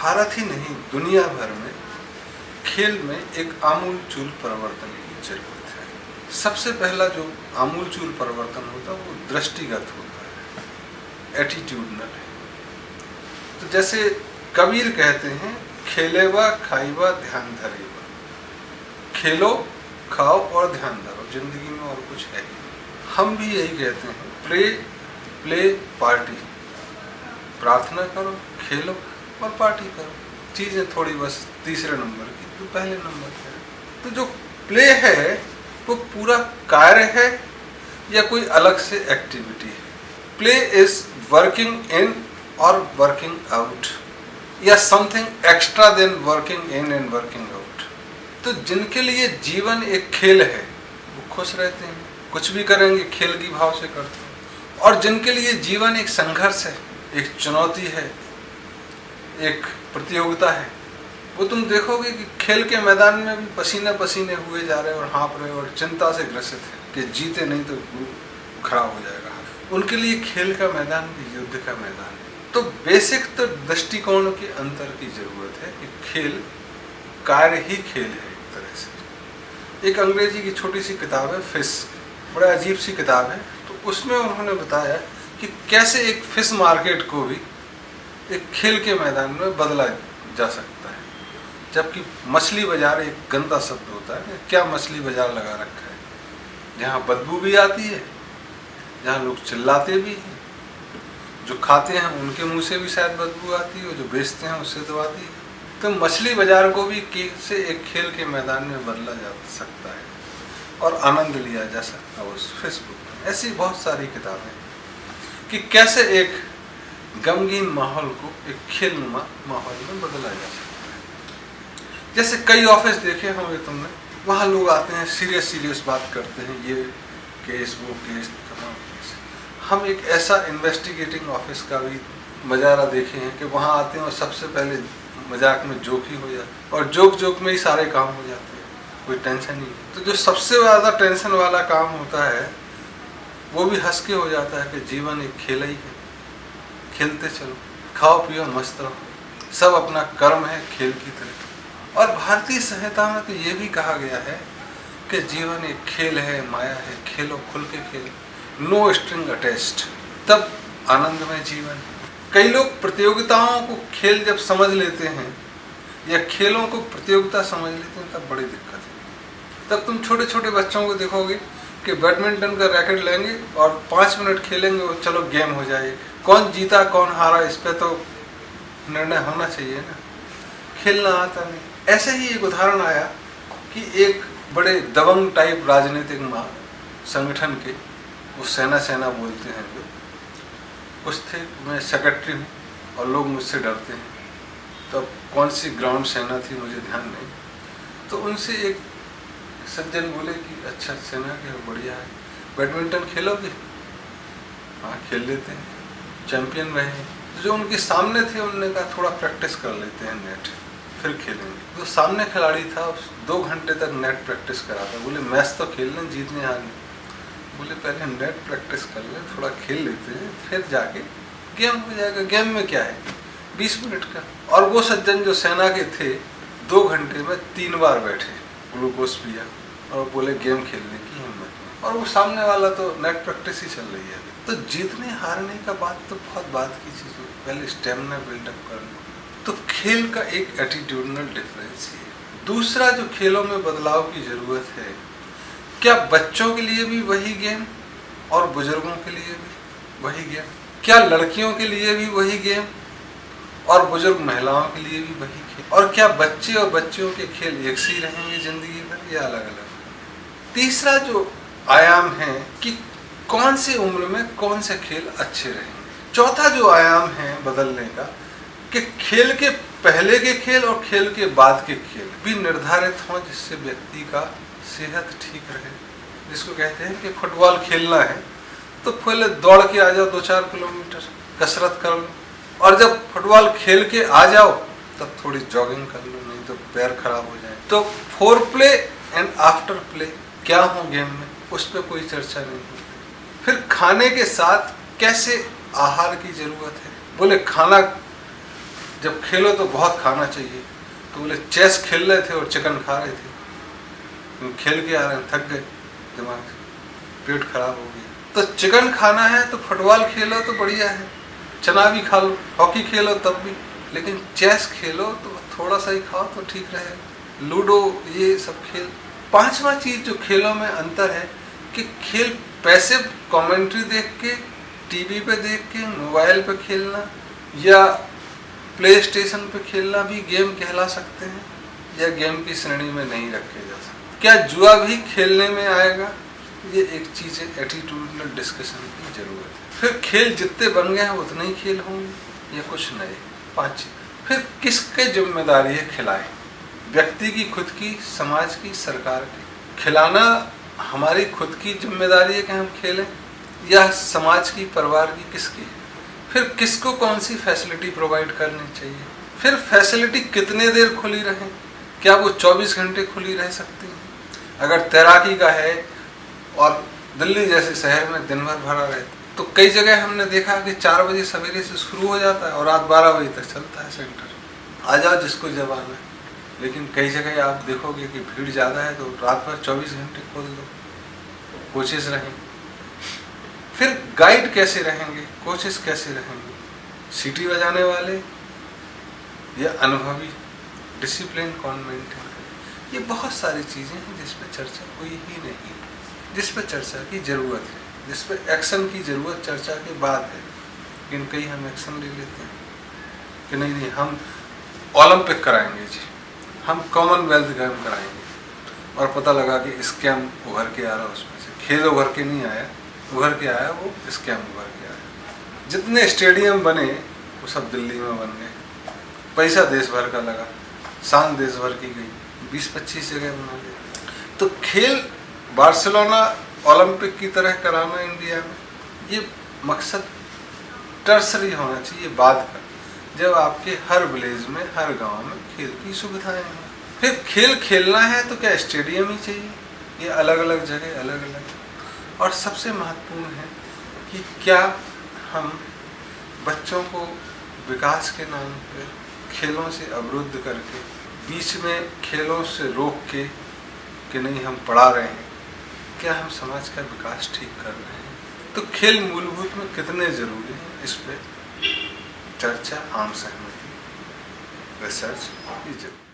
भारत ही नहीं दुनिया भर में खेल में एक आमूलचूल परिवर्तन की जरूरत है। सबसे पहला जो आमूलचूल परिवर्तन होता है वो दृष्टिगत होता है, एटीट्यूडनल है। तो जैसे कबीर कहते हैं, खेलेवा खाईवा ध्यान धरेवा, खेलो खाओ और ध्यान धरो, जिंदगी में और कुछ है ही। हम भी यही कहते हैं, प्ले प्ले पार्टी, प्रार्थना करो, खेलो और पार्टी करो। चीजें थोड़ी बस तीसरे नंबर की, तो पहले नंबर की है। तो जो प्ले है वो पूरा कार्य है या कोई अलग से एक्टिविटी है? प्ले इज वर्किंग इन और वर्किंग आउट, या something extra than working in and working out. तो जिनके लिए जीवन एक खेल है वो खुश रहते हैं, कुछ भी करेंगे खेल की भाव से करते हैं। और जिनके लिए जीवन एक संघर्ष है, एक चुनौती है, एक प्रतियोगिता है, वो तुम देखोगे कि खेल के मैदान में भी पसीने पसीने हुए जा रहे हैं और हाँप रहे हैं और चिंता से ग्रसित है कि जीते नहीं तो खराब हो जाएगा। उनके लिए खेल का मैदान भी युद्ध का मैदान है। तो बेसिक तो दृष्टिकोण के अंतर की जरूरत है कि खेल कार्य ही खेल है एक तरह से। एक अंग्रेजी की छोटी सी किताब है फिश, बड़ा अजीब सी किताब है। तो उसमें उन्होंने बताया कि कैसे एक फिश मार्केट को भी एक खेल के मैदान में बदला जा सकता है। जबकि मछली बाजार एक गंदा शब्द होता है, क्या मछली बाजार लगा रखा है, जहाँ बदबू भी आती है, जहाँ लोग चिल्लाते भी हैं, जो खाते हैं उनके मुंह से भी शायद बदबू आती है और जो बेचते हैं उससे तो आती है। तो मछली बाजार को भी से एक खेल के मैदान में बदला जा सकता है और आनंद लिया जा सकता है उस फेसबुक में। ऐसी बहुत सारी किताबें कि कैसे एक गमगीन माहौल को एक खेलनुमा माहौल में बदला जा सकता है। जैसे कई ऑफिस देखे होंगे तुमने, वहाँ लोग आते हैं सीरियस बात करते हैं, ये केस वो केस तमाम केस। हम एक ऐसा इन्वेस्टिगेटिंग ऑफिस का भी नज़ारा देखे हैं कि वहाँ आते हैं और सबसे पहले मजाक में जोक ही हो जाता है और जोक में ही सारे काम हो जाते हैं, कोई टेंशन ही नहीं। तो जो सबसे ज़्यादा टेंशन वाला काम होता है वो भी हंस के हो जाता है कि जीवन एक खेल ही है, खेलते चलो, खाओ पियो मस्त रहो, सब अपना कर्म है खेल की तरह। और भारतीय संहिता में तो ये भी कहा गया है कि जीवन एक खेल है, माया है, खेलो खुल के खेलो, नो स्ट्रिंग अटैच्ड, तब आनंदमय जीवन। कई लोग प्रतियोगिताओं को खेल जब समझ लेते हैं या खेलों को प्रतियोगिता समझ लेते हैं तब बड़ी दिक्कत है। तब तुम छोटे छोटे बच्चों को देखोगे कि बैडमिंटन का रैकेट लेंगे और 5 मिनट खेलेंगे और चलो गेम हो जाए, कौन जीता कौन हारा इस पे तो निर्णय होना चाहिए ना, खेलना आता नहीं। ऐसे ही एक उदाहरण आया कि एक बड़े दबंग टाइप राजनीतिक संगठन के, वो सेना बोलते हैं जो कुछ थे, मैं सेक्रेटरी हूँ और लोग मुझसे डरते हैं, तो कौन सी ग्राउंड सेना थी मुझे ध्यान नहीं। तो उनसे एक सज्जन बोले कि अच्छा सेना के बढ़िया है, बैडमिंटन खेलोगे? हाँ खेल लेते हैं, चैंपियन रहे हैं। तो जो उनके सामने थे उन्होंने कहा थोड़ा प्रैक्टिस कर लेते हैं नेट, फिर खेलेंगे। तो सामने खिलाड़ी था, 2 घंटे तक नेट प्रैक्टिस करा था। बोले मैच तो खेल लें, जीतने हारने, बोले पहले नेट प्रैक्टिस कर लें, थोड़ा खेल लेते हैं, फिर जाके गेम हो जाएगा। गेम में क्या है, 20 मिनट का। और वो सज्जन जो सेना के थे 2 घंटे में 3 बार बैठे, ग्लूकोज पिया और बोले गेम खेलने की हिम्मत नहीं। और वो सामने वाला तो नेट प्रैक्टिस ही चल रही है। तो जीतने हारने का बात तो बहुत बात की चीज़ है, पहले स्टेमिना बिल्डअप करना। तो खेल का एक एटीट्यूडनल डिफरेंस है। दूसरा जो खेलों में बदलाव की ज़रूरत है, क्या बच्चों के लिए भी वही गेम और बुजुर्गों के लिए भी वही गेम? क्या लड़कियों के लिए भी वही गेम और बुजुर्ग महिलाओं के लिए भी वही खेल? और क्या बच्चे और बच्चियों के खेल एक सी रहेंगे जिंदगी भर या अलग अलग? तीसरा जो आयाम है कि कौन सी उम्र में कौन से खेल अच्छे रहेंगे। चौथा जो आयाम है बदलने का कि खेल के पहले के खेल और खेल के बाद के खेल भी निर्धारित हों जिससे व्यक्ति का सेहत ठीक रहे। जिसको कहते हैं कि फुटबॉल खेलना है तो पहले दौड़ के आ जाओ 2-4 किलोमीटर, कसरत कर लो, और जब फुटबॉल खेल के आ जाओ तब थोड़ी जॉगिंग कर लो, नहीं तो पैर खराब हो जाए। तो four play and after play क्या हो गेम में, उस पर कोई चर्चा नहीं होती। फिर खाने के साथ कैसे आहार की जरूरत है, बोले खाना जब खेलो तो बहुत खाना चाहिए, तो बोले चेस खेल रहे थे और चिकन खा रहे थे, क्योंकि खेल के आ रहे हैं, थक गए, दिमाग पेट खराब हो गया। तो चिकन खाना है तो फुटबॉल खेलो तो बढ़िया है, चना भी खा लो, हॉकी खेलो तब भी, लेकिन चेस खेलो तो थोड़ा सा ही खाओ तो ठीक रहेगा। लूडो, ये सब खेल। पांचवा चीज जो खेलों में अंतर है कि खेल पैसिव कमेंट्री देख के, टीवी पे देख के, मोबाइल पे खेलना या प्ले स्टेशन पे खेलना भी गेम कहला सकते हैं, या गेम की श्रेणी में नहीं रखे जा सकते। क्या जुआ भी खेलने में आएगा? ये एक चीज है, एटीट्यूडल डिस्कशन की जरूरत है। फिर खेल जितने बन गए हैं उतने ही खेल होंगे या कुछ नए। 5, फिर किसके जिम्मेदारी है खिलाए? व्यक्ति की, खुद की, समाज की, सरकार की? खिलाना हमारी खुद की जिम्मेदारी है कि हम खेलें, या समाज की, परिवार की, किसकी? फिर किसको कौन सी फैसिलिटी प्रोवाइड करनी चाहिए? फिर फैसिलिटी कितने देर खुली रहे? क्या वो 24 घंटे खुली रह सकती है? अगर तैराकी का है और दिल्ली जैसे शहर में दिन भर भरा रहे, तो कई जगह हमने देखा कि 4 बजे सवेरे से शुरू हो जाता है और रात 12 बजे तक चलता है सेंटर। आ जाओ जिसको जब आना है। लेकिन कई जगह आप देखोगे कि भीड़ ज़्यादा है तो रात भर 24 घंटे खोल दो, कोचेस रहें। फिर गाइड कैसे रहेंगे, कोचेस कैसे रहेंगे? सीटी बजाने वाले या अनुभवी? डिसिप्लिन कौन मेंटेन करे? ये बहुत सारी चीज़ें हैं जिस पर चर्चा हुई ही नहीं, जिस पर चर्चा की ज़रूरत है, जिस पर एक्शन की ज़रूरत चर्चा के बाद है। लेकिन कई हम एक्शन ले लेते हैं कि नहीं हम ओलंपिक कराएंगे जी, हम कॉमनवेल्थ गेम कराएंगे, और पता लगा कि स्कैम उभर के आ रहा, उसमें से खेल उभर के नहीं आया, उभर के आया वो स्कैम उभर के आया। जितने स्टेडियम बने वो सब दिल्ली में बन गए, पैसा देश भर का लगा, शान देश भर की गई, 20-25 जगह बना गए। तो खेल बार्सिलोना ओलंपिक की तरह कराना इंडिया में, ये मकसद टर्सरी होना चाहिए बाद का, जब आपके हर विलेज में, हर गांव में खेल की सुविधाएं हों। फिर खेल खेलना है तो क्या स्टेडियम ही चाहिए? ये अलग अलग जगह अलग अलग। और सबसे महत्वपूर्ण है कि क्या हम बच्चों को विकास के नाम पर खेलों से अवरुद्ध करके, बीच में खेलों से रोक के कि नहीं हम पढ़ा रहे हैं, क्या हम समाज का विकास ठीक कर रहे हैं? तो खेल मूलभूत में कितने जरूरी हैं, इस पे चर्चा, आम सहमति, रिसर्च की जरूरत।